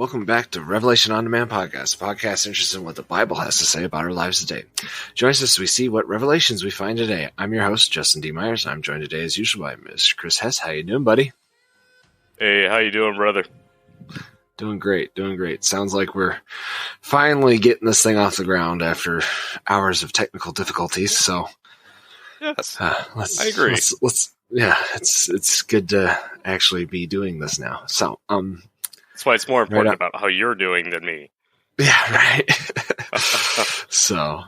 welcome back to Revelation on Demand podcast, a podcast interested in what the Bible has to say about our lives today. Join us as we see what revelations we find today. I'm your host, Justin D. Myers, and I'm joined today as usual by Mr. Chris Hess. How you doing, buddy? Hey, how you doing, brother? Doing great. Sounds like we're finally getting this thing off the ground after hours of technical difficulties. So, yes, I agree. It's good to actually be doing this now. So, that's why it's more important about how you're doing than me. Yeah, right. So,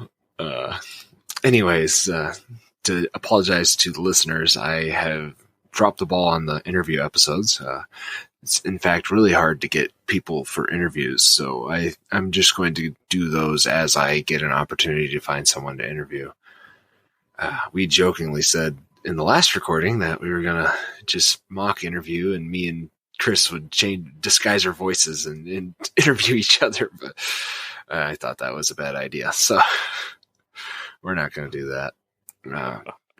anyways, to apologize to the listeners, I have dropped the ball on the interview episodes. It's in fact really hard to get people for interviews, so I'm just going to do those as I get an opportunity to find someone to interview. We jokingly said in the last recording that we were going to just mock interview, and me and Chris would disguise our voices and interview each other, but I thought that was a bad idea, so we're not going to do that.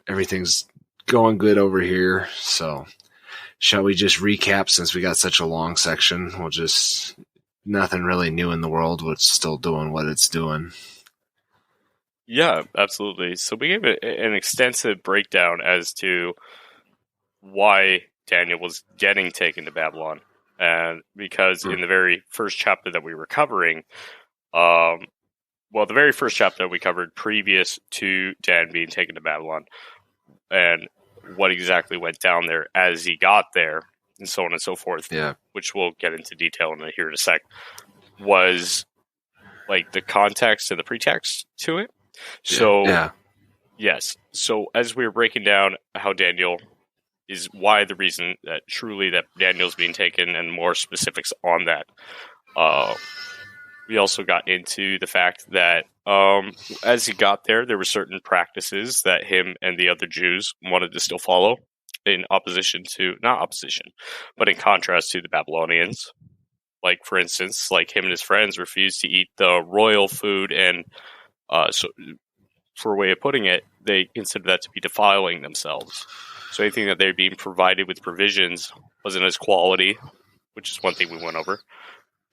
Everything's going good over here, so shall we just recap since we got such a long section? We'll just, nothing really new in the world, but it's still doing what it's doing. Yeah, absolutely. So we gave an extensive breakdown as to why Daniel was getting taken to Babylon. And because in the very first chapter that we were covering, the very first chapter that we covered previous to Dan being taken to Babylon, and what exactly went down there as he got there, and so on and so forth, which we'll get into detail here in a sec, was like the context and the pretext to it. So, yes. So as we were breaking down how Daniel is, why the reason that truly that Daniel's being taken, and more specifics on that, we also got into the fact that as he got there, there were certain practices that him and the other Jews wanted to still follow in opposition to, not opposition, but in contrast to the Babylonians. Like, for instance, like him and his friends refused to eat the royal food, and so for a way of putting it, they considered that to be defiling themselves. So anything that they're being provided with provisions wasn't as quality, which is one thing we went over.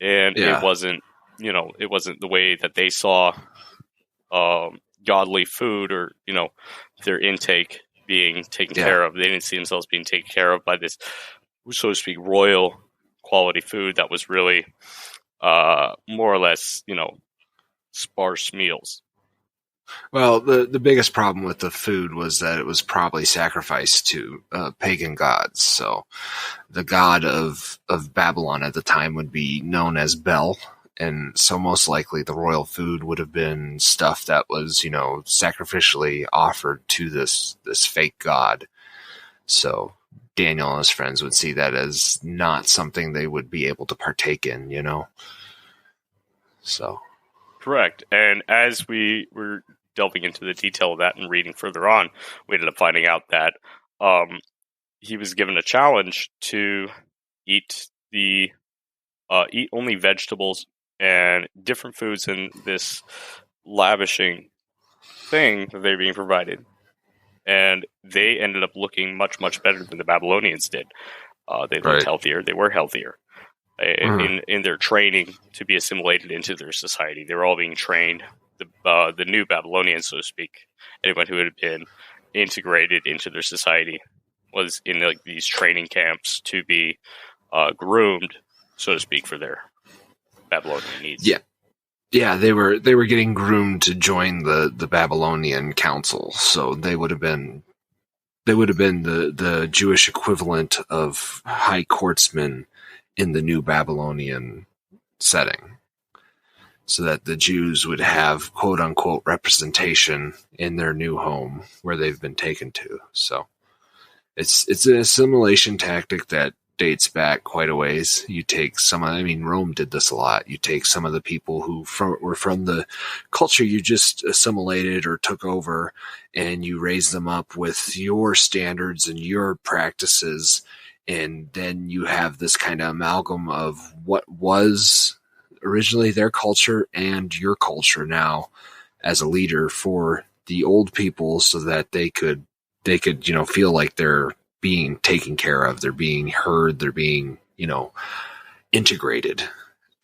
And it wasn't, it wasn't the way that they saw godly food, or, their intake being taken care of. They didn't see themselves being taken care of by this, so to speak, royal quality food that was really more or less, sparse meals. Well, the biggest problem with the food was that it was probably sacrificed to pagan gods. So the god of Babylon at the time would be known as Bel. And so most likely the royal food would have been stuff that was, sacrificially offered to this fake god. So Daniel and his friends would see that as not something they would be able to partake in, So. Correct. And as we were delving into the detail of that and reading further on, we ended up finding out that he was given a challenge to eat only vegetables and different foods in this lavishing thing that they're being provided. And they ended up looking much, much better than the Babylonians did. They looked healthier. They were healthier in their training to be assimilated into their society. They were all being trained. The new Babylonians, so to speak, anyone who had been integrated into their society was in these training camps to be groomed, so to speak, for their Babylonian needs. Yeah, they were getting groomed to join the Babylonian council, so they would have been the Jewish equivalent of high courtsmen in the new Babylonian setting, so that the Jews would have quote unquote representation in their new home where they've been taken to. So it's an assimilation tactic that dates back quite a ways. You take Rome did this a lot. You take some of the people who were from the culture you just assimilated or took over, and you raise them up with your standards and your practices, and then you have this kind of amalgam of what was originally their culture and your culture now as a leader for the old people, so that they could feel like they're being taken care of, they're being heard, they're being integrated.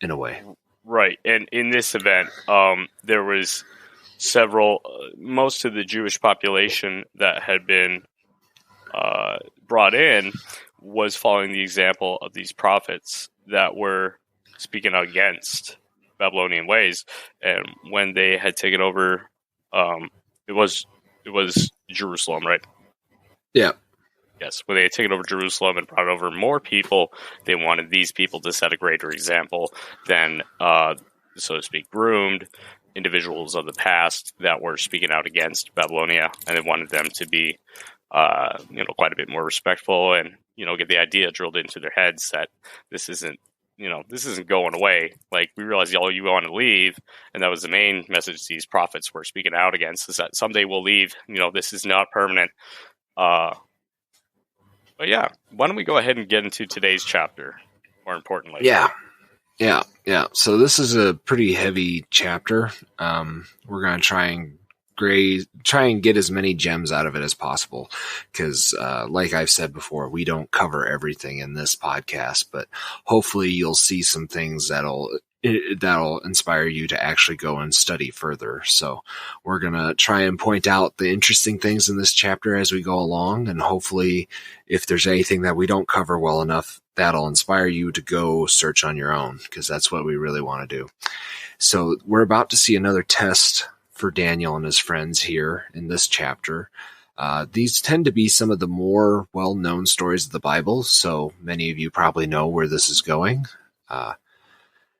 in a way. Right. And in this event, there was most of the Jewish population that had been brought in was following the example of these prophets that were speaking out against Babylonian ways. And when they had taken over, it was Jerusalem, right? Yeah. Yes, when they had taken over Jerusalem and brought over more people, they wanted these people to set a greater example than, so to speak, groomed individuals of the past that were speaking out against Babylonia, and they wanted them to be, quite a bit more respectful, and get the idea drilled into their heads that this isn't going away. Like, we realize you want to leave, and that was the main message these prophets were speaking out against: is that someday we'll leave. This is not permanent. But yeah, why don't we go ahead and get into today's chapter, more importantly? Yeah. So this is a pretty heavy chapter. We're going to try and get as many gems out of it as possible, because like I've said before, we don't cover everything in this podcast, but hopefully you'll see some things that'll inspire you to actually go and study further. So we're going to try and point out the interesting things in this chapter as we go along, and hopefully if there's anything that we don't cover well enough, that'll inspire you to go search on your own, because that's what we really want to do. So we're about to see another test for Daniel and his friends here in this chapter. These tend to be some of the more well-known stories of the Bible, so many of you probably know where this is going.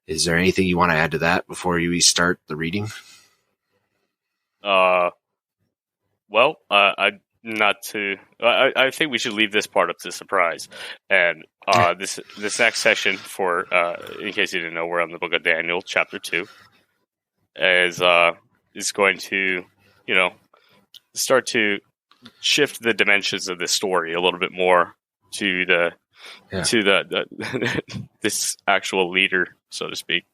Is there anything you want to add to that before we start the reading? I think we should leave this part up to surprise. And this next section, for in case you didn't know, we're on the book of Daniel, chapter 2, is going to, start to shift the dimensions of the story a little bit more to the this actual leader, so to speak,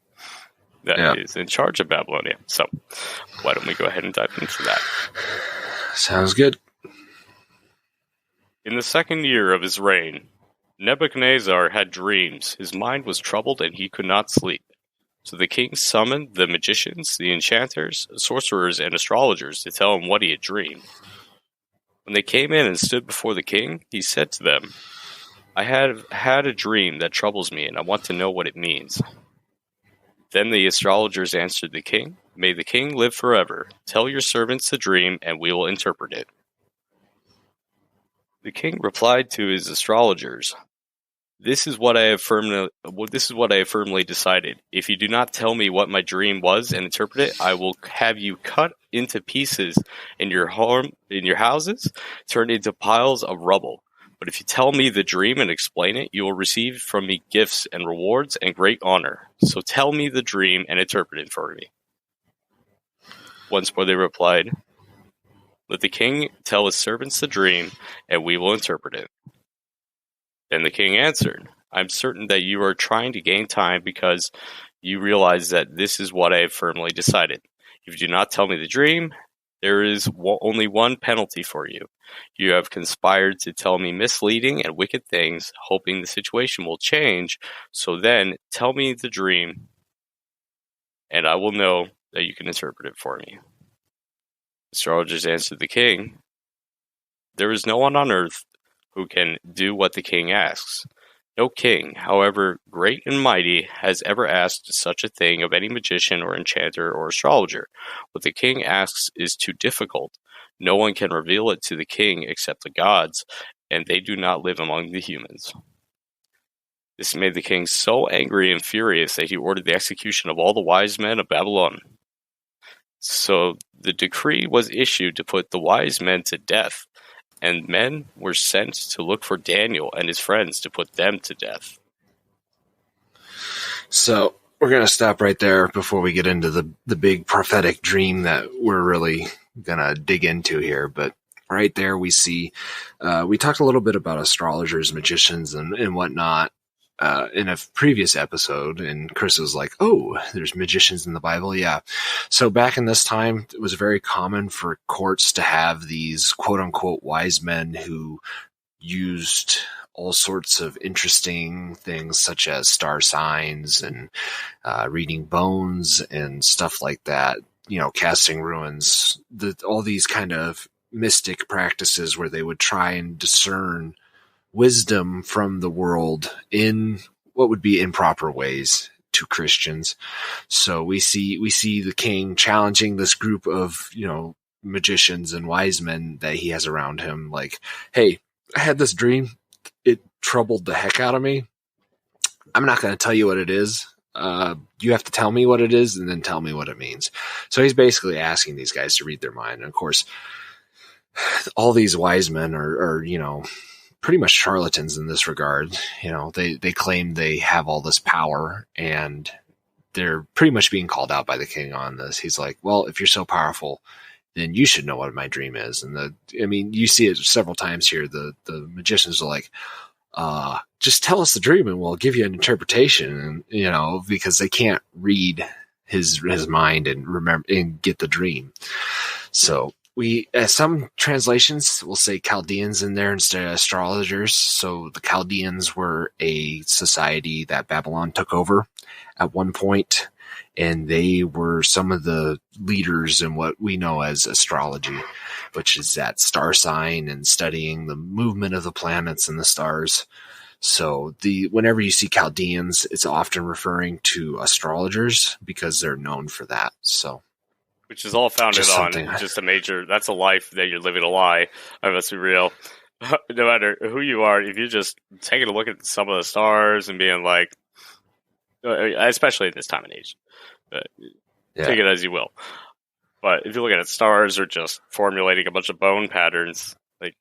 that is in charge of Babylonia. So why don't we go ahead and dive into that? Sounds good. In the second year of his reign, Nebuchadnezzar had dreams. His mind was troubled and he could not sleep. So the king summoned the magicians, the enchanters, sorcerers, and astrologers to tell him what he had dreamed. When they came in and stood before the king, he said to them, "I have had a dream that troubles me, and I want to know what it means." Then the astrologers answered the king, "May the king live forever. Tell your servants the dream, and we will interpret it." The king replied to his astrologers, This is what I have firmly decided. If you do not tell me what my dream was and interpret it, I will have you cut into pieces in your houses, turned into piles of rubble. But if you tell me the dream and explain it, you will receive from me gifts and rewards and great honor. So tell me the dream and interpret it for me. Once more they replied, Let the king tell his servants the dream, and we will interpret it. Then the king answered, I'm certain that you are trying to gain time because you realize that this is what I have firmly decided. If you do not tell me the dream, there is only one penalty for you. You have conspired to tell me misleading and wicked things, hoping the situation will change. So then tell me the dream, and I will know that you can interpret it for me. The astrologers answered the king, There is no one on earth who can do what the king asks. No king, however great and mighty, has ever asked such a thing of any magician or enchanter or astrologer. What the king asks is too difficult. No one can reveal it to the king except the gods, and they do not live among the humans. This made the king so angry and furious that he ordered the execution of all the wise men of Babylon. So the decree was issued to put the wise men to death, and men were sent to look for Daniel and his friends to put them to death. So we're going to stop right there before we get into the big prophetic dream that we're really going to dig into here. But right there we see, we talked a little bit about astrologers, magicians, and whatnot in a previous episode, and Chris was like, oh, there's magicians in the Bible. Yeah. So back in this time, it was very common for courts to have these quote unquote wise men who used all sorts of interesting things such as star signs and reading bones and stuff like that, casting ruins, all these kind of mystic practices where they would try and discern wisdom from the world in what would be improper ways to Christians. So we see the king challenging this group of, magicians and wise men that he has around him, like, hey, I had this dream. It troubled the heck out of me. I'm not going to tell you what it is. You have to tell me what it is and then tell me what it means. So he's basically asking these guys to read their mind. And of course, all these wise men are pretty much charlatans in this regard. They claim they have all this power, and they're pretty much being called out by the king on this. He's like, well, if you're so powerful, then you should know what my dream is. And you see it several times here. The magicians are like, just tell us the dream and we'll give you an interpretation. And, because they can't read his mind and remember and get the dream. So some translations will say Chaldeans in there instead of astrologers. So the Chaldeans were a society that Babylon took over at one point, and they were some of the leaders in what we know as astrology, which is that star sign and studying the movement of the planets and the stars. So whenever you see Chaldeans, it's often referring to astrologers because they're known for that. So, which is all founded on just that's a life that you're living a lie. I must be real. No matter who you are, if you're just taking a look at some of the stars and being like, especially at this time and age, take it as you will. But if you're looking at stars or just formulating a bunch of bone patterns, like,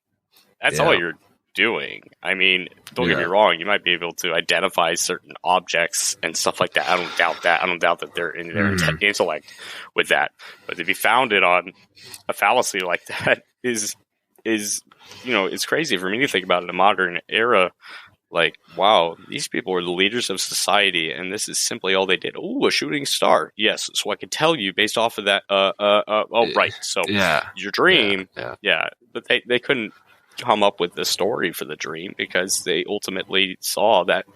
that's all you're doing. I mean, don't get me wrong, you might be able to identify certain objects and stuff like that. I don't doubt that. I don't doubt that they're in their intellect with that. But to be founded on a fallacy like that is it's crazy for me to think about in a modern era. Like, wow, these people were the leaders of society, and this is simply all they did. Oh, a shooting star. Yes, so I could tell you based off of that. Right. So your dream, but they couldn't come up with the story for the dream because they ultimately saw that,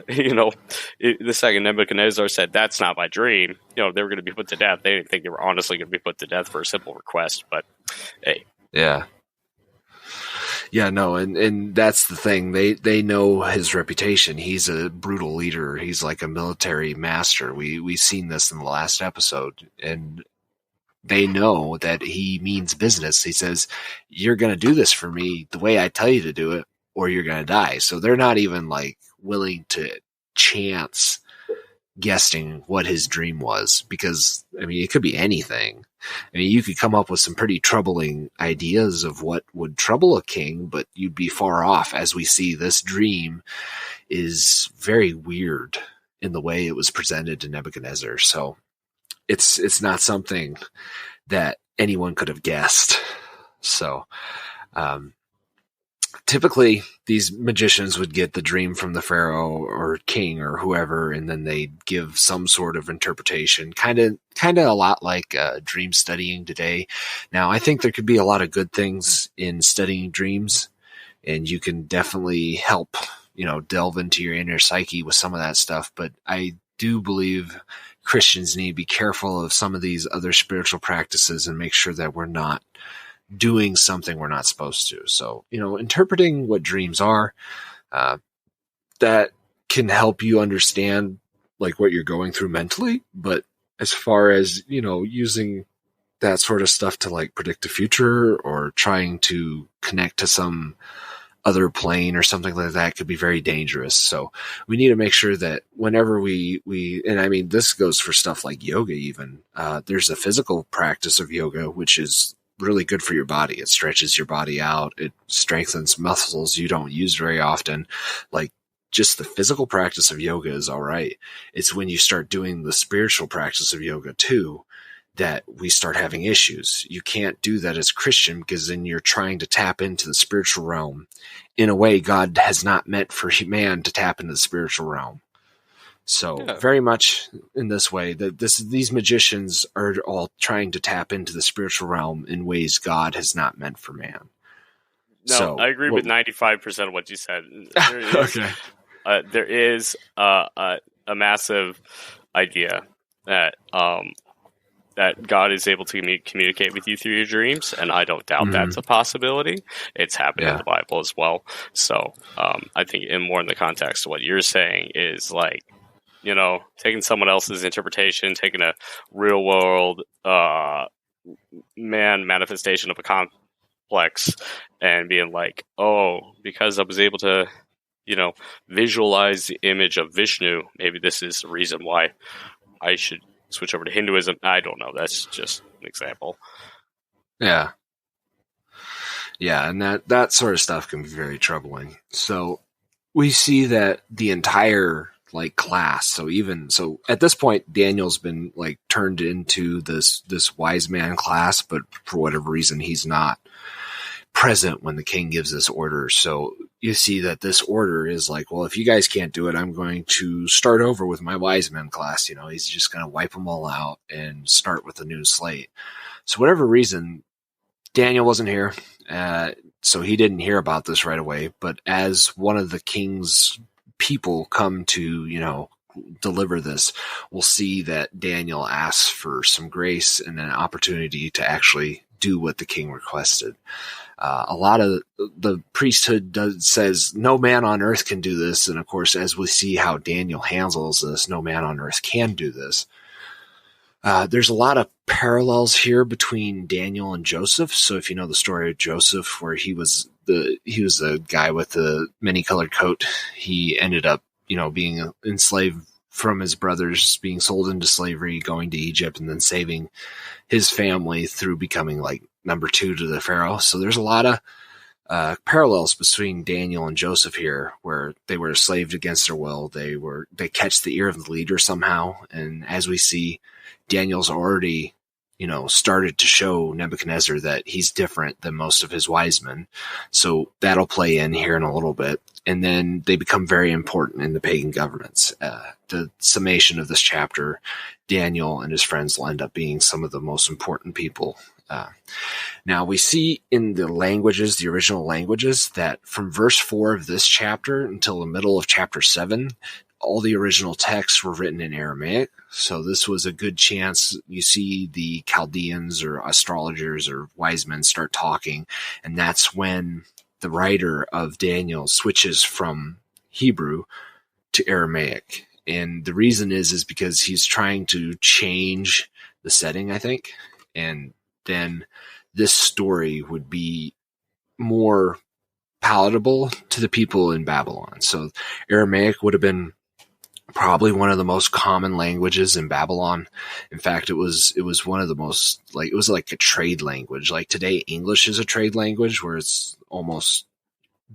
the second Nebuchadnezzar said, that's not my dream, they were going to be put to death. They didn't think they were honestly going to be put to death for a simple request, but hey. Yeah, no, and that's the thing. They know his reputation. He's a brutal leader. He's like a military master. We've seen this in the last episode, and they know that he means business. He says, you're going to do this for me the way I tell you to do it, or you're going to die. So they're not even like willing to chance guessing what his dream was, because it could be anything. You could come up with some pretty troubling ideas of what would trouble a king, but you'd be far off. As we see, this dream is very weird in the way it was presented to Nebuchadnezzar. So it's not something that anyone could have guessed. So, typically these magicians would get the dream from the pharaoh or king or whoever, and then they'd give some sort of interpretation, kind of a lot like dream studying today. Now, I think there could be a lot of good things in studying dreams, and you can definitely help, delve into your inner psyche with some of that stuff. But I do believe Christians need to be careful of some of these other spiritual practices and make sure that we're not doing something we're not supposed to. So, interpreting what dreams are, that can help you understand like what you're going through mentally. But as far as, using that sort of stuff to like predict the future or trying to connect to some other plane or something like that could be very dangerous. So we need to make sure that whenever we this goes for stuff like yoga even, there's a physical practice of yoga, which is really good for your body. It stretches your body out. It strengthens muscles you don't use very often. Like, just the physical practice of yoga is all right. It's when you start doing the spiritual practice of yoga too that we start having issues. You can't do that as a Christian, because then you're trying to tap into the spiritual realm in a way God has not meant for man to tap into the spiritual realm. So very much in this way, these magicians are all trying to tap into the spiritual realm in ways God has not meant for man. No, So I agree with 95% of what you said. Okay. There is a massive idea that that God is able to communicate with you through your dreams, and I don't doubt that's a possibility. It's happened in the Bible as well. So I think more in the context of what you're saying is like, you know, taking someone else's interpretation, taking a real world manifestation of a complex and being like, oh, because I was able to, you know, visualize the image of Vishnu, maybe this is the reason why I should switch over to Hinduism. I don't know. That's just an example. Yeah. Yeah, and that sort of stuff can be very troubling. So we see that the entire like class, so at this point Daniel's been like turned into this wise man class, but for whatever reason he's not present when the king gives this order. So you see that this order is like, well, if you guys can't do it, I'm going to start over with my wise men class. You know, he's just going to wipe them all out and start with a new slate. So whatever reason, Daniel wasn't here, so he didn't hear about this right away. But as one of the king's people come to, you know, deliver this, we'll see that Daniel asks for some grace and an opportunity to actually do what the king requested. A lot of the priesthood says no man on earth can do this. And of course, as we see how Daniel handles this, no man on earth can do this. There's a lot of parallels here between Daniel and Joseph. So if you know the story of Joseph, where he was the guy with the many-colored coat, he ended up, you know, being enslaved from his brothers, being sold into slavery, going to Egypt, and then saving his family through becoming like number 2 to the Pharaoh. So there's a lot of parallels between Daniel and Joseph here, where they were enslaved against their will. They catch the ear of the leader somehow, and as we see, Daniel's already, you know, started to show Nebuchadnezzar that he's different than most of his wise men. So that'll play in here in a little bit. And then they become very important in the pagan governments. The summation of this chapter, Daniel and his friends will end up being some of the most important people. Now we see in the languages, the original languages, that from verse 4 of this chapter until the middle of chapter 7, all the original texts were written in Aramaic. So this was a good chance. You see the Chaldeans or astrologers or wise men start talking, and that's when the writer of Daniel switches from Hebrew to Aramaic. And the reason is because he's trying to change the setting, I think. And then this story would be more palatable to the people in Babylon. So Aramaic would have been probably one of the most common languages in Babylon. In fact, it was one of the most, like, it was like a trade language. Like today, English is a trade language where it's almost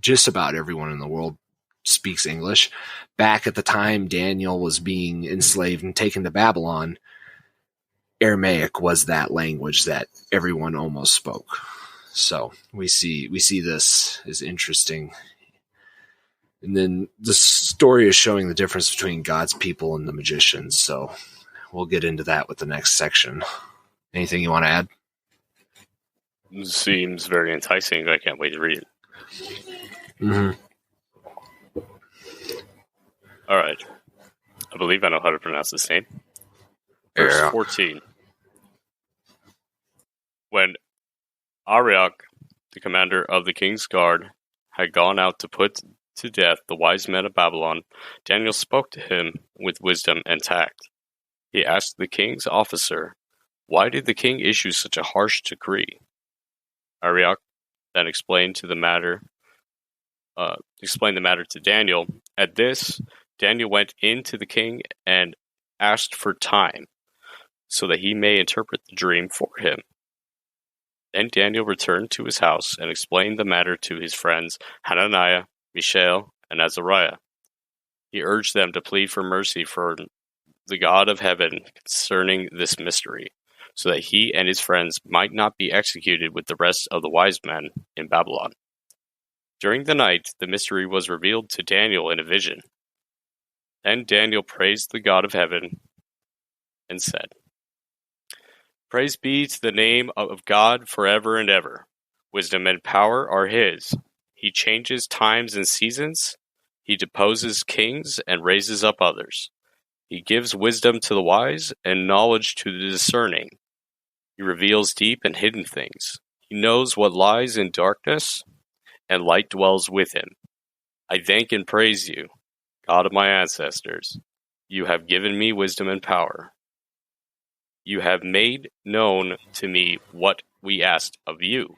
just about everyone in the world speaks English. Back at the time Daniel was being enslaved and taken to Babylon, Aramaic was that language that everyone almost spoke. So we see this is interesting. And then the story is showing the difference between God's people and the magicians. So we'll get into that with the next section. Anything you want to add? Seems very enticing. I can't wait to read it. Mm-hmm. All right. I believe I know how to pronounce this name. Verse 14. When Arioch, the commander of the king's guard, had gone out to put to death the wise men of Babylon, Daniel spoke to him with wisdom and tact. He asked the king's officer, "Why did the king issue such a harsh decree?" Arioch then explained the matter to Daniel. At this, Daniel went in to the king and asked for time, so that he may interpret the dream for him. Then Daniel returned to his house and explained the matter to his friends Hananiah, Mishael, and Azariah. He urged them to plead for mercy for the God of heaven concerning this mystery, so that he and his friends might not be executed with the rest of the wise men in Babylon. During the night, the mystery was revealed to Daniel in a vision. Then Daniel praised the God of heaven and said, "Praise be to the name of God forever and ever, Wisdom and power are his. He changes times and seasons. He deposes kings and raises up others. He gives wisdom to the wise and knowledge to the discerning. He reveals deep and hidden things. He knows what lies in darkness, and light dwells with him. I thank and praise you, God of my ancestors. You have given me wisdom and power. You have made known to me what we asked of you.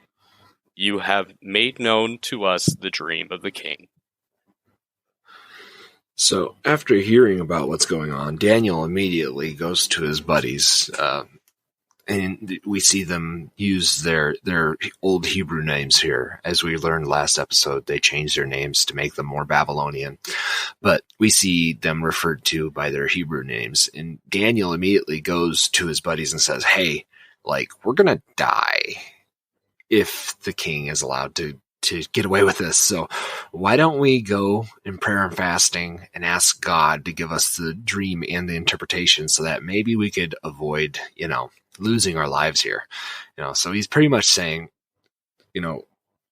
You have made known to us the dream of the king. So after hearing about what's going on, Daniel immediately goes to his buddies, and we see them use their old Hebrew names here. As we learned last episode, they changed their names to make them more Babylonian. But we see them referred to by their Hebrew names. And Daniel immediately goes to his buddies and says, hey, like, we're going to die if the king is allowed to get away with this. So why don't we go in prayer and fasting and ask God to give us the dream and the interpretation so that maybe we could avoid, losing our lives here. So he's pretty much saying,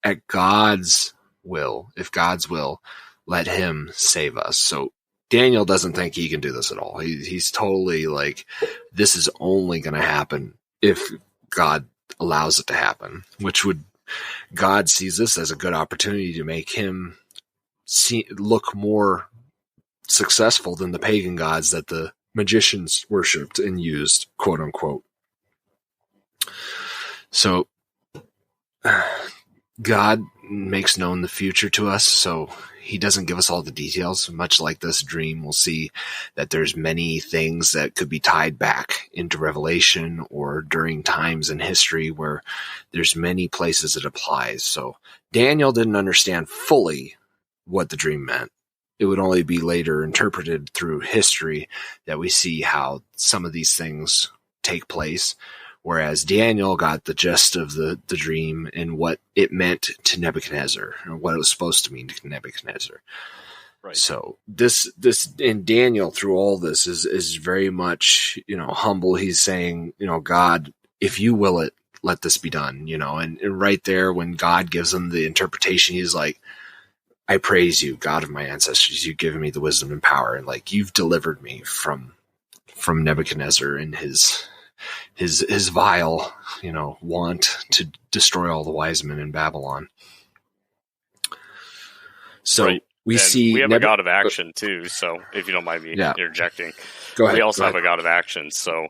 at God's will, if God's will, let him save us. So Daniel doesn't think he can do this at all. He's totally like, this is only going to happen if God allows it to happen, which would, God sees this as a good opportunity to make him look more successful than the pagan gods that the magicians worshipped and used, quote unquote. So God makes known the future to us, so he doesn't give us all the details. Much like this dream, we'll see that there's many things that could be tied back into Revelation or during times in history where there's many places it applies. So Daniel didn't understand fully what the dream meant. It would only be later interpreted through history that we see how some of these things take place. Whereas Daniel got the gist of the dream and what it meant to Nebuchadnezzar, or what it was supposed to mean to Nebuchadnezzar. Right. So this and Daniel through all this is very much, humble. He's saying, God, if you will it, let this be done, and right there when God gives him the interpretation, he's like, I praise you, God of my ancestors. You've given me the wisdom and power, and like you've delivered me from Nebuchadnezzar and his vile, want to destroy all the wise men in Babylon. So right. We have a God of action too. So if you don't mind me interjecting, go ahead. We also have a God of action. So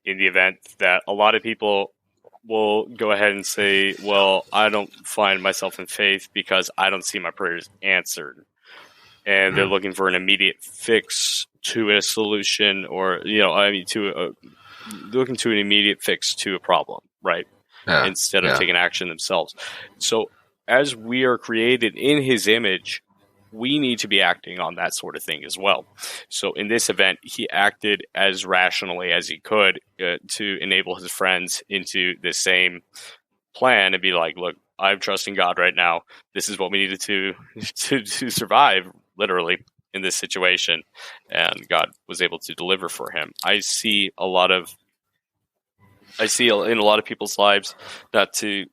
in the event that a lot of people will go ahead and say, well, I don't find myself in faith because I don't see my prayers answered. And they're looking for an immediate fix to a solution or, looking to an immediate fix to a problem, right? Instead of taking action themselves. So as we are created in his image, we need to be acting on that sort of thing as well. So in this event, he acted as rationally as he could to enable his friends into the same plan and be like, look, I'm trusting God right now. This is what we needed to survive, literally, in this situation. And God was able to deliver for him. I see in a lot of people's lives, not to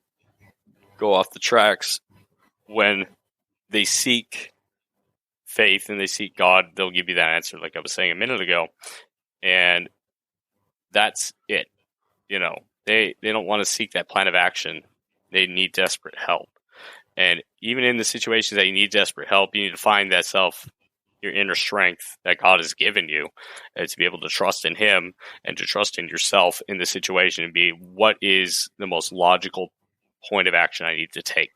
go off the tracks, when they seek faith and they seek God, they'll give you that answer, like I was saying a minute ago. And that's it. They don't want to seek that plan of action. They need desperate help. And even in the situations that you need desperate help, you need to find that your inner strength that God has given you, and to be able to trust in him and to trust in yourself in the situation and be, what is the most logical point of action I need to take?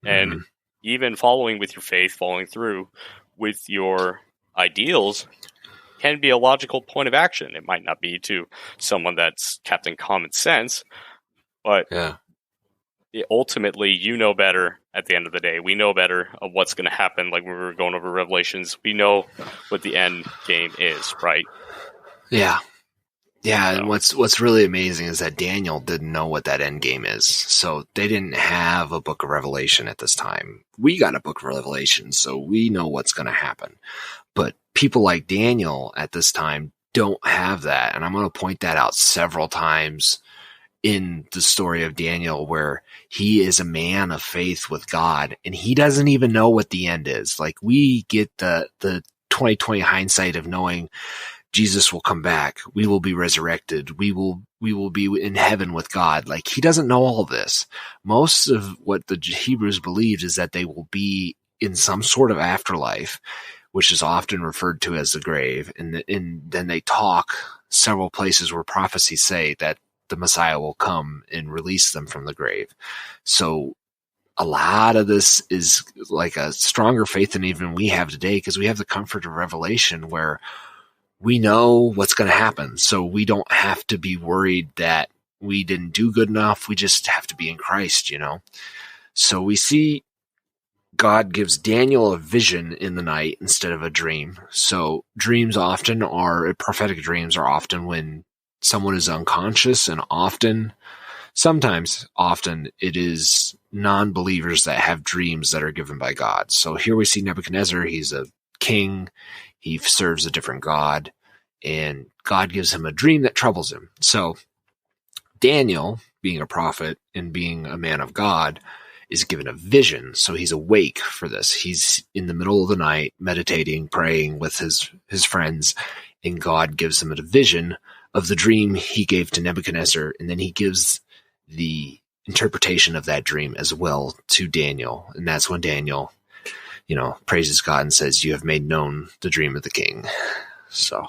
Mm-hmm. And even following with your faith, following through with your ideals can be a logical point of action. It might not be to someone that's Captain Common Sense, but ultimately, you know better at the end of the day. We know better of what's going to happen. Like when we were going over Revelations, we know what the end game is, right? Yeah. Yeah, and what's really amazing is that Daniel didn't know what that end game is. So they didn't have a book of Revelation at this time. We got a book of Revelation, so we know what's going to happen. But people like Daniel at this time don't have that. And I'm going to point that out several times in the story of Daniel, where he is a man of faith with God, and he doesn't even know what the end is. Like, we get the 2020 hindsight of knowing Jesus will come back. We will be resurrected. We will be in heaven with God. Like, he doesn't know all this. Most of what the Hebrews believed is that they will be in some sort of afterlife, which is often referred to as the grave. And then they talk several places where prophecies say that the Messiah will come and release them from the grave. So a lot of this is like a stronger faith than even we have today, because we have the comfort of revelation where we know what's going to happen. So we don't have to be worried that we didn't do good enough. We just have to be in Christ, So we see God gives Daniel a vision in the night instead of a dream. So prophetic dreams are often when someone is unconscious, and often it is non-believers that have dreams that are given by God. So here we see Nebuchadnezzar. He's a king. He serves a different god, and God gives him a dream that troubles him. So Daniel, being a prophet and being a man of God, is given a vision. So he's awake for this. He's in the middle of the night meditating, praying with his friends, and God gives him a vision of the dream he gave to Nebuchadnezzar, and then he gives the interpretation of that dream as well to Daniel. And that's when Daniel, praises God and says, "You have made known the dream of the king." So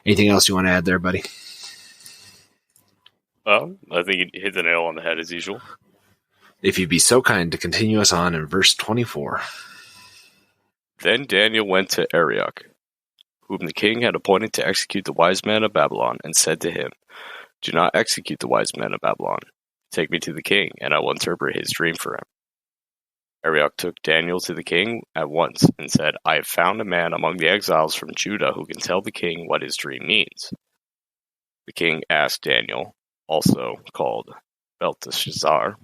anything else you want to add there, buddy? Well, I think you hit the nail on the head as usual. If you'd be so kind to continue us on in verse 24. Then Daniel went to Arioch, whom the king had appointed to execute the wise man of Babylon, and said to him, "Do not execute the wise man of Babylon. Take me to the king, and I will interpret his dream for him." Arioch took Daniel to the king at once, and said, "I have found a man among the exiles from Judah who can tell the king what his dream means." The king asked Daniel, also called Belteshazzar,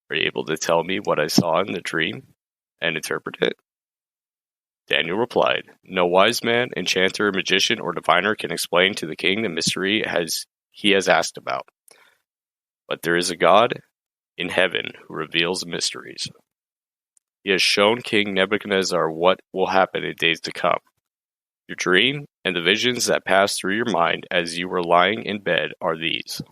"Are you able to tell me what I saw in the dream and interpret it?" Daniel replied, "No wise man, enchanter, magician, or diviner can explain to the king the mystery he has asked about. But there is a God in heaven who reveals mysteries. He has shown King Nebuchadnezzar what will happen in days to come. Your dream and the visions that passed through your mind as you were lying in bed are these.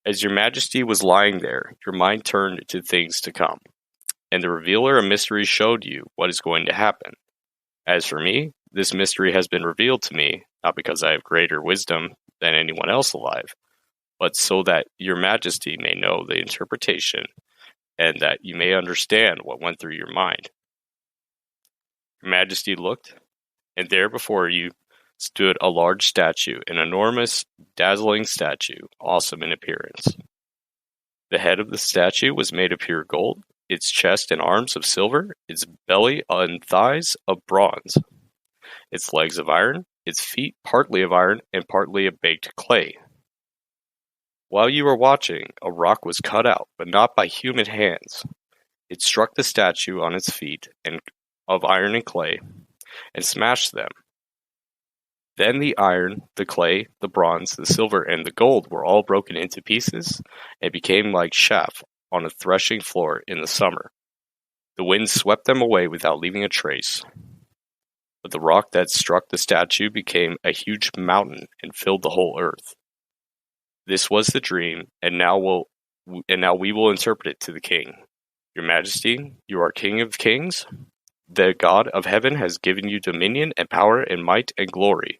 As your majesty was lying there, your mind turned to things to come, and the revealer of mysteries showed you what is going to happen. As for me, this mystery has been revealed to me, not because I have greater wisdom than anyone else alive, but so that your majesty may know the interpretation, and that you may understand what went through your mind." Your majesty looked, and there before you stood a large statue, an enormous, dazzling statue, awesome in appearance. The head of the statue was made of pure gold, its chest and arms of silver, its belly and thighs of bronze, its legs of iron, its feet partly of iron and partly of baked clay. While you were watching, a rock was cut out, but not by human hands. It struck the statue on its feet of iron and clay, and smashed them. Then the iron, the clay, the bronze, the silver, and the gold were all broken into pieces, and became like chaff on a threshing floor in the summer. The wind swept them away without leaving a trace. But the rock that struck the statue became a huge mountain and filled the whole earth. This was the dream, and now we will interpret it to the king. Your Majesty, you are King of kings. The God of heaven has given you dominion and power and might and glory.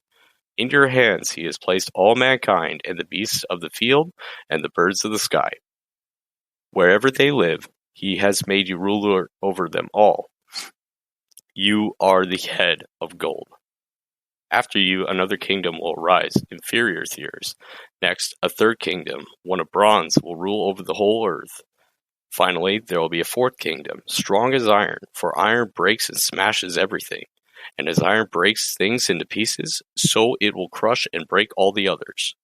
In your hands he has placed all mankind and the beasts of the field and the birds of the sky. Wherever they live, he has made you ruler over them all. You are the head of gold. After you, another kingdom will arise, inferior to yours. Next, a third kingdom, one of bronze, will rule over the whole earth. Finally, there will be a fourth kingdom, strong as iron, for iron breaks and smashes everything. And as iron breaks things into pieces, so it will crush and break all the others.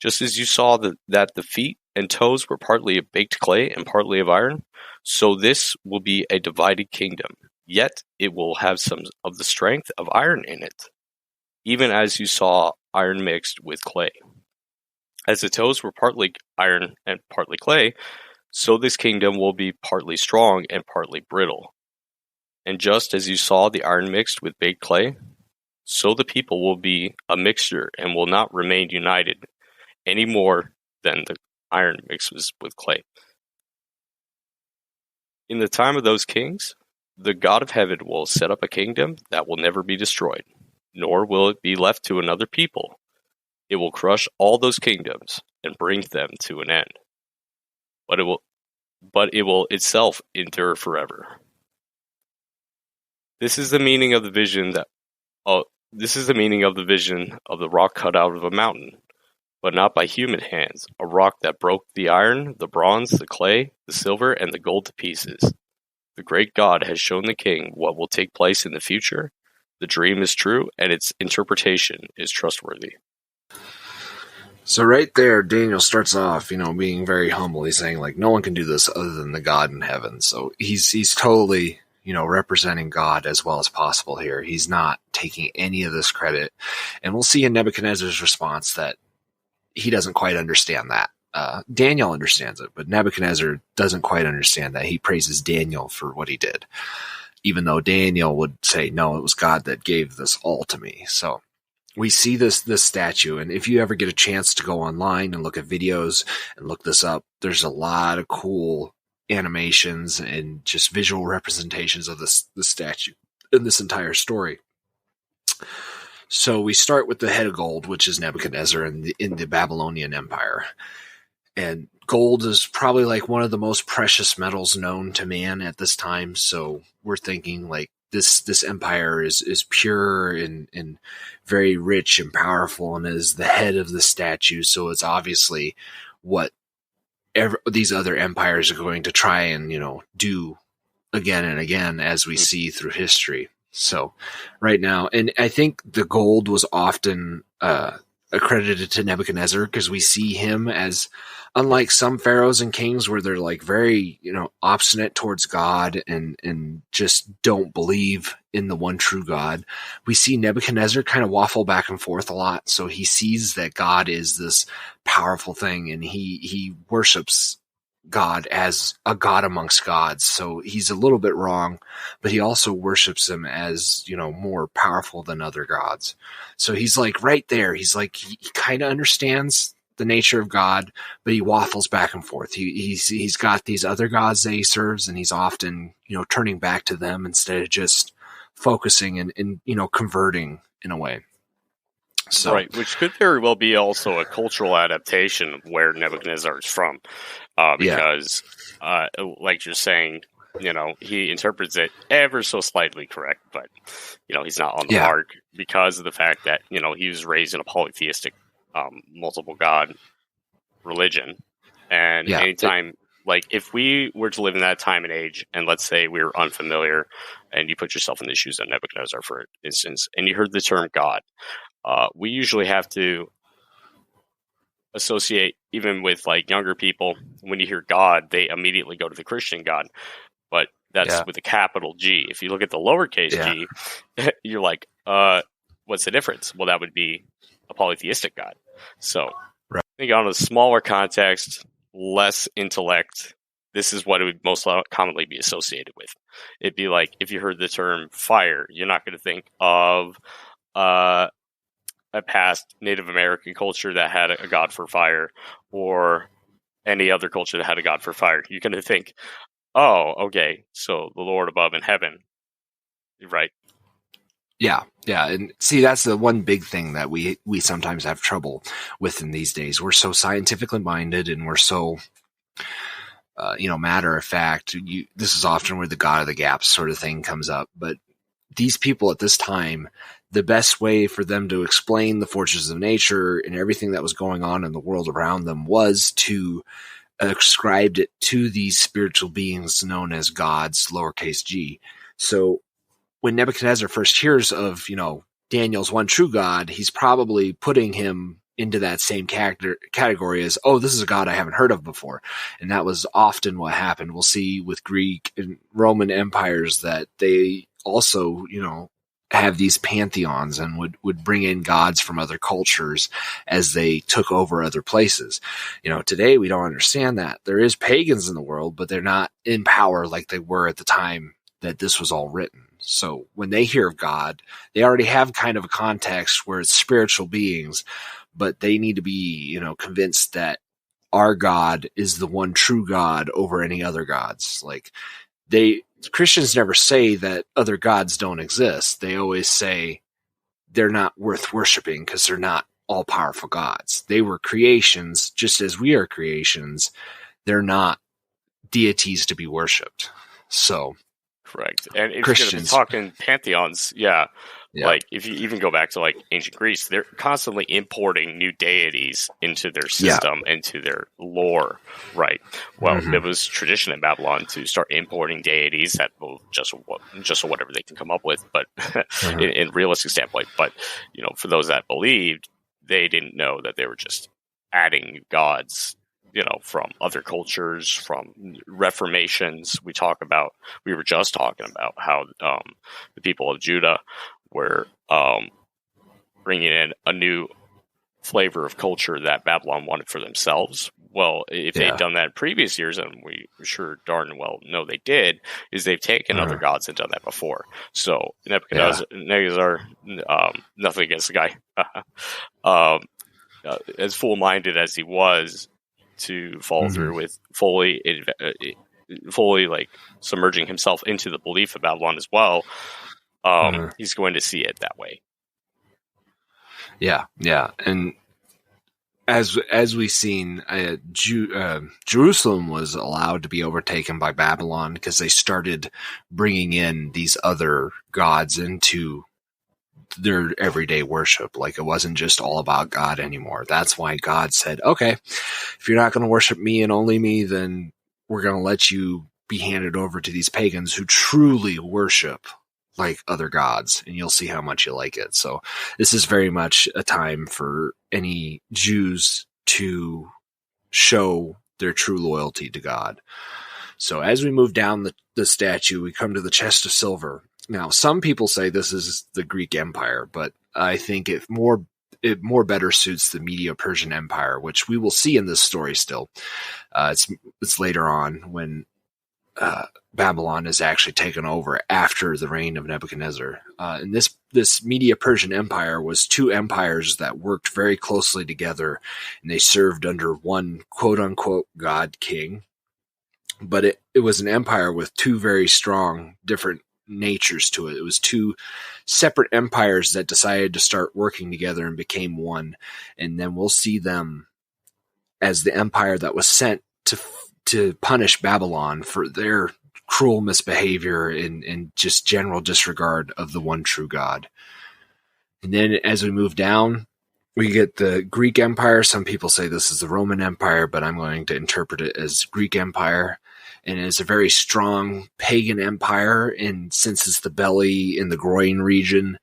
Just as you saw that the feet and toes were partly of baked clay and partly of iron, so this will be a divided kingdom. Yet it will have some of the strength of iron in it, even as you saw iron mixed with clay. As the toes were partly iron and partly clay, so this kingdom will be partly strong and partly brittle. And just as you saw the iron mixed with baked clay, so the people will be a mixture and will not remain united any more than the iron mixes with clay. In the time of those kings, the God of heaven will set up a kingdom that will never be destroyed, nor will it be left to another people. It will crush all those kingdoms and bring them to an end. But it will itself endure forever. This is the meaning of the vision this is the meaning of the vision of the rock cut out of a mountain, but not by human hands, a rock that broke the iron, the bronze, the clay, the silver, and the gold to pieces. The great God has shown the king what will take place in the future. The dream is true, and its interpretation is trustworthy. So right there, Daniel starts off, being very humble. He's saying, like, no one can do this other than the God in heaven. So he's totally, representing God as well as possible here. He's not taking any of this credit. And we'll see in Nebuchadnezzar's response that he doesn't quite understand that. Daniel understands it, but Nebuchadnezzar doesn't quite understand that. He praises Daniel for what he did, even though Daniel would say, no, it was God that gave this all to me. So we see this statue, and if you ever get a chance to go online and look at videos and look this up, there's a lot of cool animations and just visual representations of the statue in this entire story. So we start with the head of gold, which is Nebuchadnezzar in the Babylonian Empire. And gold is probably like one of the most precious metals known to man at this time. So we're thinking like this empire is pure and very rich and powerful and is the head of the statue. So it's obviously what these other empires are going to try and, do again and again as we see through history. So right now, and I think the gold was often accredited to Nebuchadnezzar because we see him as, unlike some pharaohs and kings where they're like very, obstinate towards God and just don't believe in the one true God. We see Nebuchadnezzar kind of waffle back and forth a lot. So he sees that God is this powerful thing and he worships God as a God amongst gods. So he's a little bit wrong, but he also worships him as, more powerful than other gods. So he's like right there. He's like, he kind of understands the nature of God, but he waffles back and forth. He's got these other gods that he serves, and he's often, turning back to them instead of just focusing and converting in a way. So, right, which could very well be also a cultural adaptation of where Nebuchadnezzar is from, because, like you're saying, he interprets it ever so slightly correct, but he's not on the mark because of the fact that he was raised in a polytheistic, multiple god religion, and anytime. Like, if we were to live in that time and age, and let's say we were unfamiliar, and you put yourself in the shoes of Nebuchadnezzar, for instance, and you heard the term God, we usually have to associate, even with like younger people, when you hear God, they immediately go to the Christian God, but that's with a capital G. If you look at the lowercase g, you're like, what's the difference? Well, that would be a polytheistic God. So I think on a smaller context, less intellect, this is what it would most commonly be associated with. It'd be like if you heard the term fire, you're not going to think of a past Native American culture that had a god for fire, or any other culture that had a god for fire. You're going to think, oh, okay, so the Lord above in heaven, right? Yeah. And see, that's the one big thing that we sometimes have trouble with in these days. We're so scientifically minded and we're so, matter of fact. This is often where the God of the gaps sort of thing comes up. But these people at this time, the best way for them to explain the forces of nature and everything that was going on in the world around them was to ascribe it to these spiritual beings known as gods, lowercase g. So when Nebuchadnezzar first hears of, Daniel's one true God, he's probably putting him into that same category as, oh, this is a God I haven't heard of before. And that was often what happened. We'll see with Greek and Roman empires that they also, have these pantheons and would bring in gods from other cultures as they took over other places. Today we don't understand that. There is pagans in the world, but they're not in power like they were at the time that this was all written. So when they hear of God, they already have kind of a context where it's spiritual beings, but they need to be, convinced that our God is the one true God over any other gods. Like Christians never say that other gods don't exist. They always say they're not worth worshiping because they're not all-powerful gods. They were creations, just as we are creations. They're not deities to be worshipped. So, correct. And if Christians, you're going to be talking pantheons, like if you even go back to like ancient Greece, they're constantly importing new deities into their system, into their lore, right? Well, it was tradition in Babylon to start importing deities that will just whatever they can come up with, but in realistic standpoint. But for those that believed, they didn't know that they were just adding gods, from other cultures, from reformations. We were just talking about how the people of Judah were bringing in a new flavor of culture that Babylon wanted for themselves. Well, if they'd done that in previous years, and we sure darn well know they did, is they've taken other gods and done that before. So Nebuchadnezzar, nothing against the guy, as full-minded as he was to follow through with fully like submerging himself into the belief of Babylon as well, he's going to see it that way. Yeah. And as we've seen, Jerusalem was allowed to be overtaken by Babylon because they started bringing in these other gods into their everyday worship. Like, it wasn't just all about God anymore. That's why God said, okay, if you're not going to worship me and only me, then we're going to let you be handed over to these pagans who truly worship like other gods, and you'll see how much you like it. So this is very much a time for any Jews to show their true loyalty to God. So as we move down the statue, we come to the chest of silver. Now, some people say this is the Greek Empire, but I think it more better suits the Medo-Persian Empire, which we will see in this story still. It's later on when Babylon is actually taken over after the reign of Nebuchadnezzar. And this Medo-Persian Empire was two empires that worked very closely together, and they served under one quote-unquote god king. But it was an empire with two very strong different natures to it. It was two separate empires that decided to start working together and became one. And then we'll see them as the empire that was sent to punish Babylon for their cruel misbehavior and just general disregard of the one true God. And then as we move down, we get the Greek Empire. Some people say this is the Roman Empire, but I'm going to interpret it as Greek Empire. And it's a very strong pagan empire. And since it's the belly in the groin region,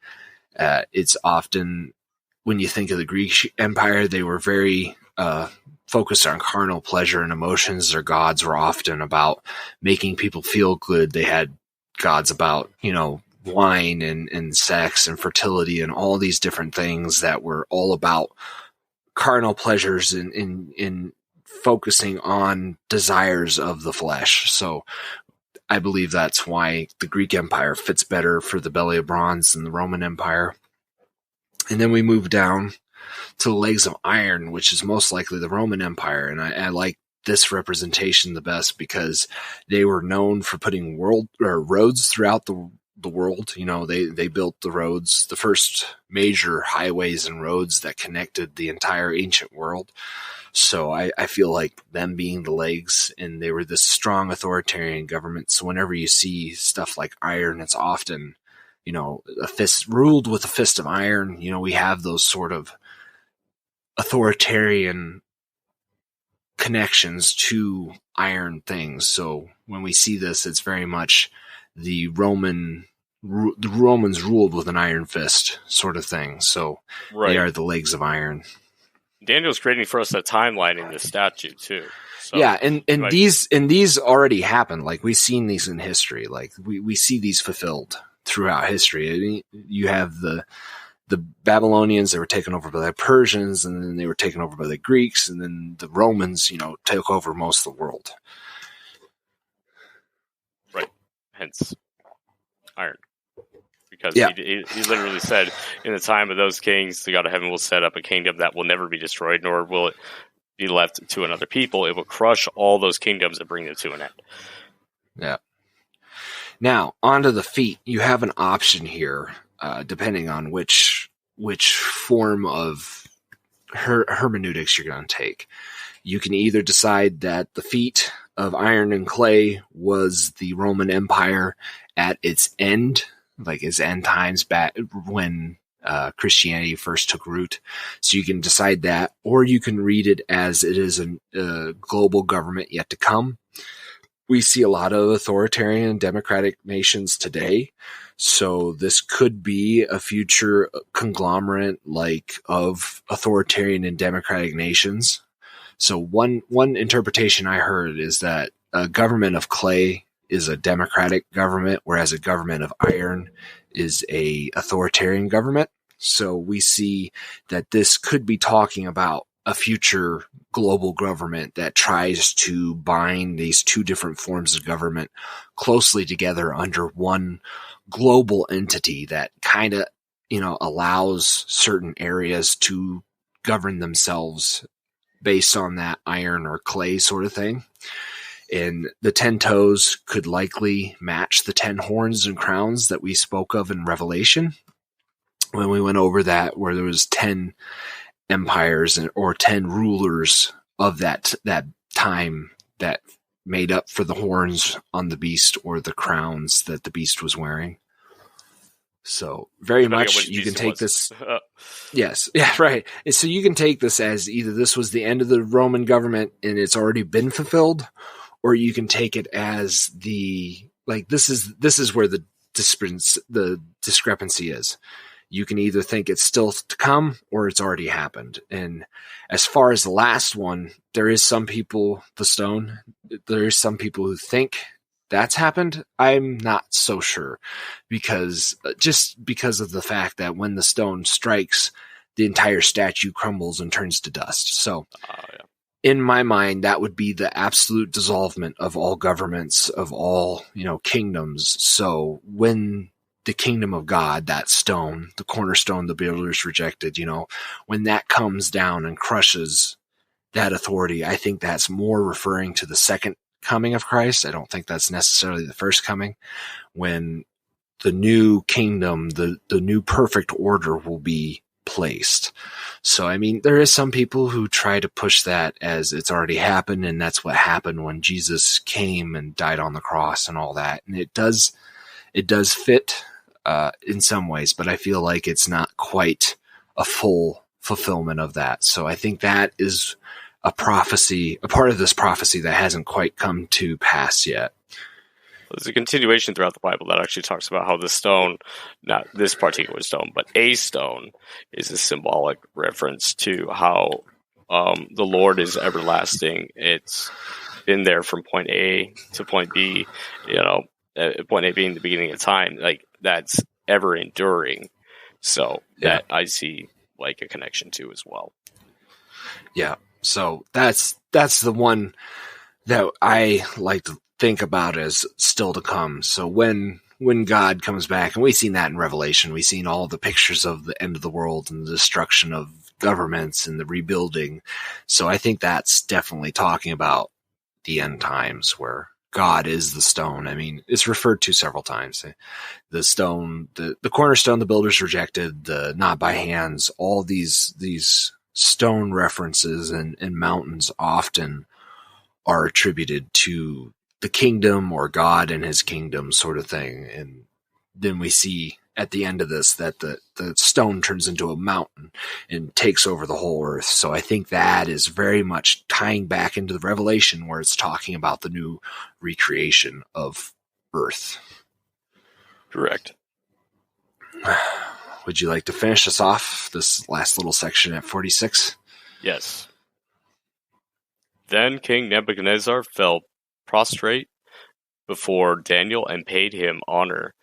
it's often, when you think of the Greek Empire, they were very focused on carnal pleasure and emotions. Their gods were often about making people feel good. They had gods about, wine and sex and fertility and all these different things that were all about carnal pleasures in focusing on desires of the flesh. So I believe that's why the Greek Empire fits better for the belly of bronze than the Roman Empire. And then we move down to the legs of iron, which is most likely the Roman Empire. And I like this representation the best because they were known for putting roads throughout the world. They built the roads, the first major highways and roads that connected the entire ancient world. So I feel like them being the legs, and they were this strong authoritarian government. So whenever you see stuff like iron, it's often, a fist ruled with a fist of iron. We have those sort of authoritarian connections to iron things. So when we see this, it's very much the Romans ruled with an iron fist sort of thing. So They are the legs of iron. Daniel's creating for us a timeline in the statue too. So, yeah, and these already happened. Like, we've seen these in history. Like we see these fulfilled. throughout history. I mean, you have the Babylonians that were taken over by the Persians, and then they were taken over by the Greeks, and then the Romans, took over most of the world. Right. Hence, iron. Because Yeah. he literally said, in the time of those kings, the God of heaven will set up a kingdom that will never be destroyed, nor will it be left to another people. It will crush all those kingdoms and bring them to an end. Yeah. Now, onto the feet. You have an option here, depending on which form of hermeneutics you're going to take. You can either decide that the feet of iron and clay was the Roman Empire at its end, like its end times back when Christianity first took root. So you can decide that, or you can read it as it is a global government yet to come. We see a lot of authoritarian democratic nations today. So this could be a future conglomerate of authoritarian and democratic nations. So one interpretation I heard is that a government of clay is a democratic government, whereas a government of iron is a authoritarian government. So we see that this could be talking about a future global government that tries to bind these two different forms of government closely together under one global entity that kind of, allows certain areas to govern themselves based on that iron or clay sort of thing. And the 10 toes could likely match the 10 horns and crowns that we spoke of in Revelation when we went over that, where there was 10 empires or 10 rulers of that time that made up for the horns on the beast or the crowns that the beast was wearing. So very much you can take this. Yes. Yeah, right. So you can take this as either this was the end of the Roman government and it's already been fulfilled, or you can take it as this is where the discrepancy is. You can either think it's still to come or it's already happened. And as far as the last one, there is some people who think that's happened. I'm not so sure because of the fact that when the stone strikes, the entire statue crumbles and turns to dust. So in my mind, that would be the absolute dissolvement of all governments, of all, kingdoms. So when the kingdom of God, that stone, the cornerstone the builders rejected, when that comes down and crushes that authority, I think that's more referring to the second coming of Christ. I don't think that's necessarily the first coming, when the new kingdom, the new perfect order will be placed. So, I mean, there is some people who try to push that as it's already happened, and that's what happened when Jesus came and died on the cross and all that. And it does fit in some ways, but I feel like it's not quite a full fulfillment of that. So I think that is a part of this prophecy that hasn't quite come to pass yet. There's a continuation throughout the Bible that actually talks about how the stone, not this particular stone, but a stone, is a symbolic reference to how the Lord is everlasting. It's been there from point A to point B, point A being the beginning of time. Like, that's ever enduring. So that I see like a connection to as well. Yeah. So that's the one that I like to think about as still to come. So when God comes back, and we've seen that in Revelation, we've seen all the pictures of the end of the world and the destruction of governments and the rebuilding. So I think that's definitely talking about the end times where God is the stone. I mean, it's referred to several times. The stone, the cornerstone the builders rejected, the not by hands, all these stone references and mountains often are attributed to the kingdom or God and his kingdom sort of thing. And then we see at the end of this that the stone turns into a mountain and takes over the whole earth. So I think that is very much tying back into the Revelation where it's talking about the new recreation of earth. Correct. Would you like to finish us off, this last little section at 46? Yes. Then King Nebuchadnezzar fell prostrate before Daniel and paid him honor.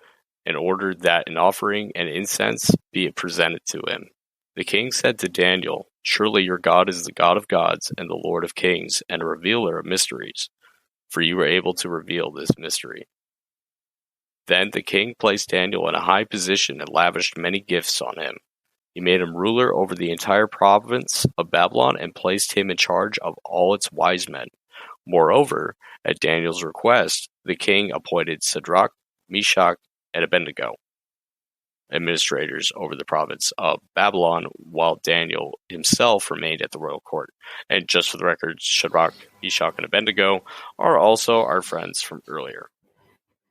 and ordered that an offering and incense be presented to him. The king said to Daniel, "Surely your God is the God of gods and the Lord of kings and a revealer of mysteries, for you were able to reveal this mystery." Then the king placed Daniel in a high position and lavished many gifts on him. He made him ruler over the entire province of Babylon and placed him in charge of all its wise men. Moreover, at Daniel's request, the king appointed Shadrach, Meshach, and Abednego administrators over the province of Babylon, while Daniel himself remained at the royal court. And just for the record, Shadrach, Meshach, and Abednego are also our friends from earlier.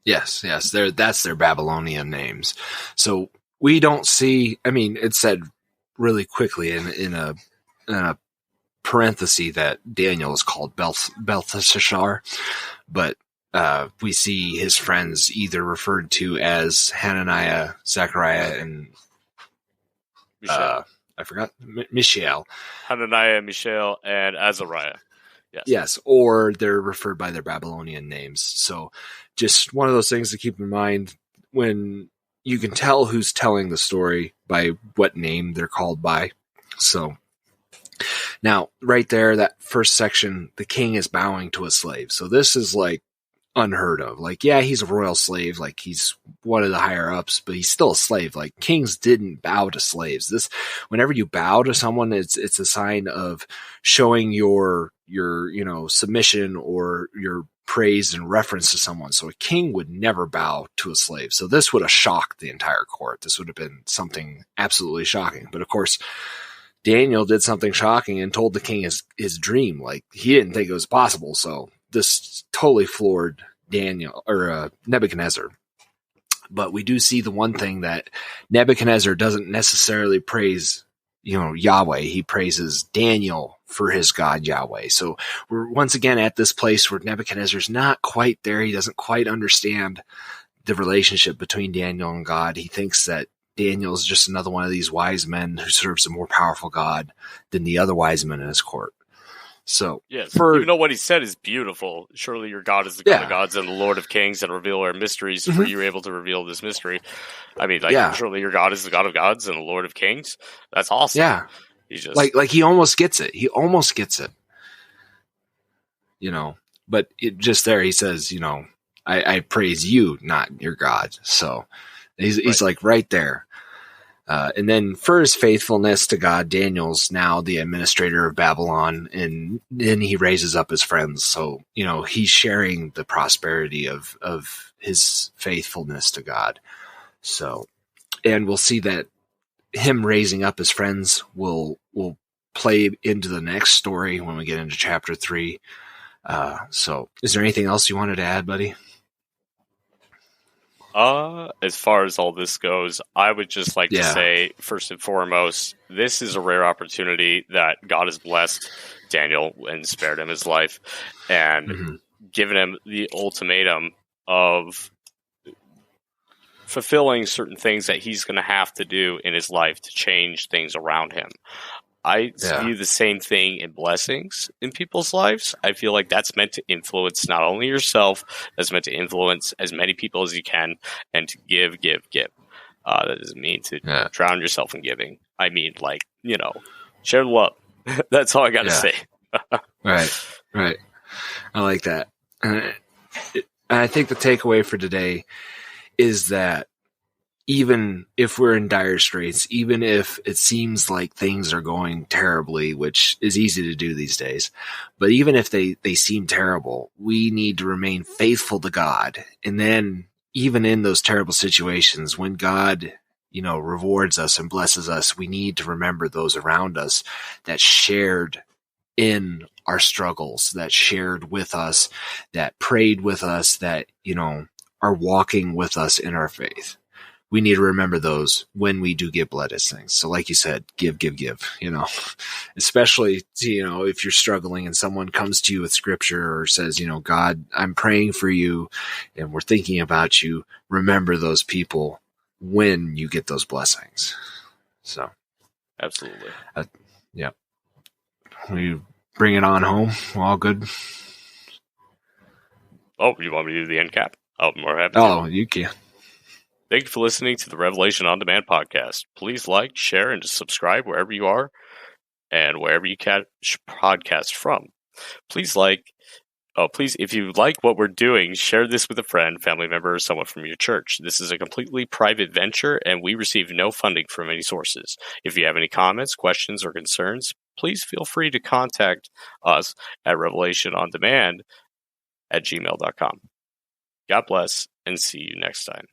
Yes, that's their Babylonian names. So we don't see. I mean, it said really quickly in a parenthesis that Daniel is called Belteshazzar, but we see his friends either referred to as Hananiah, Zechariah, and I forgot Mishael. Hananiah, Mishael, and Azariah. Yes, or they're referred by their Babylonian names. So just one of those things to keep in mind when you can tell who's telling the story by what name they're called by. So now, right there, that first section, the king is bowing to a slave. So this is like unheard of. Like, yeah, he's a royal slave. Like, he's one of the higher ups, but he's still a slave. Like, kings didn't bow to slaves. Whenever you bow to someone, it's a sign of showing your submission or your praise and reference to someone. So a king would never bow to a slave. So this would have shocked the entire court. This would have been something absolutely shocking. But of course, Daniel did something shocking and told the king his dream. Like, he didn't think it was possible. So this totally floored Daniel or Nebuchadnezzar. But we do see the one thing that Nebuchadnezzar doesn't necessarily praise, Yahweh. He praises Daniel for his God, Yahweh. So we're once again at this place where Nebuchadnezzar's not quite there. He doesn't quite understand the relationship between Daniel and God. He thinks that Daniel is just another one of these wise men who serves a more powerful God than the other wise men in his court. So, yes, even though what he said is beautiful, surely your God is the God of gods and the Lord of kings and revealer of mysteries, for you were able to reveal this mystery. I mean, surely your God is the God of gods and the Lord of kings. That's awesome. Yeah. He just like he almost gets it. But just there he says, I praise you, not your God. So he's like right there. And then for his faithfulness to God, Daniel's now the administrator of Babylon, and then he raises up his friends. So, he's sharing the prosperity of his faithfulness to God. So, and we'll see that him raising up his friends will play into the next story when we get into chapter 3. So is there anything else you wanted to add, buddy? As far as all this goes, I would just like to say, first and foremost, this is a rare opportunity that God has blessed Daniel and spared him his life and given him the ultimatum of fulfilling certain things that he's going to have to do in his life to change things around him. I view the same thing in blessings in people's lives. I feel like that's meant to influence not only yourself, that's meant to influence as many people as you can, and to give. That doesn't mean to drown yourself in giving. I mean, share love. That's all I got to say. Right. I like that. And I think the takeaway for today is that even if we're in dire straits, even if it seems like things are going terribly, which is easy to do these days, but even if they seem terrible, we need to remain faithful to God. And then even in those terrible situations, when God, rewards us and blesses us, we need to remember those around us that shared in our struggles, that shared with us, that prayed with us, that, are walking with us in our faith. We need to remember those when we do get blessings. So like you said, give, especially, if you're struggling and someone comes to you with scripture or says, God, I'm praying for you and we're thinking about you. Remember those people when you get those blessings. So. Absolutely. Yeah. We bring it on home. We're all good. Oh, you want me to do the end cap? Oh, I'm more happy. Oh, you can. Thank you for listening to the Revelation on Demand podcast. Please like, share, and subscribe wherever you are and wherever you catch podcasts from. Please, if you like what we're doing, share this with a friend, family member, or someone from your church. This is a completely private venture, and we receive no funding from any sources. If you have any comments, questions, or concerns, please feel free to contact us at revelationondemand@gmail.com. God bless, and see you next time.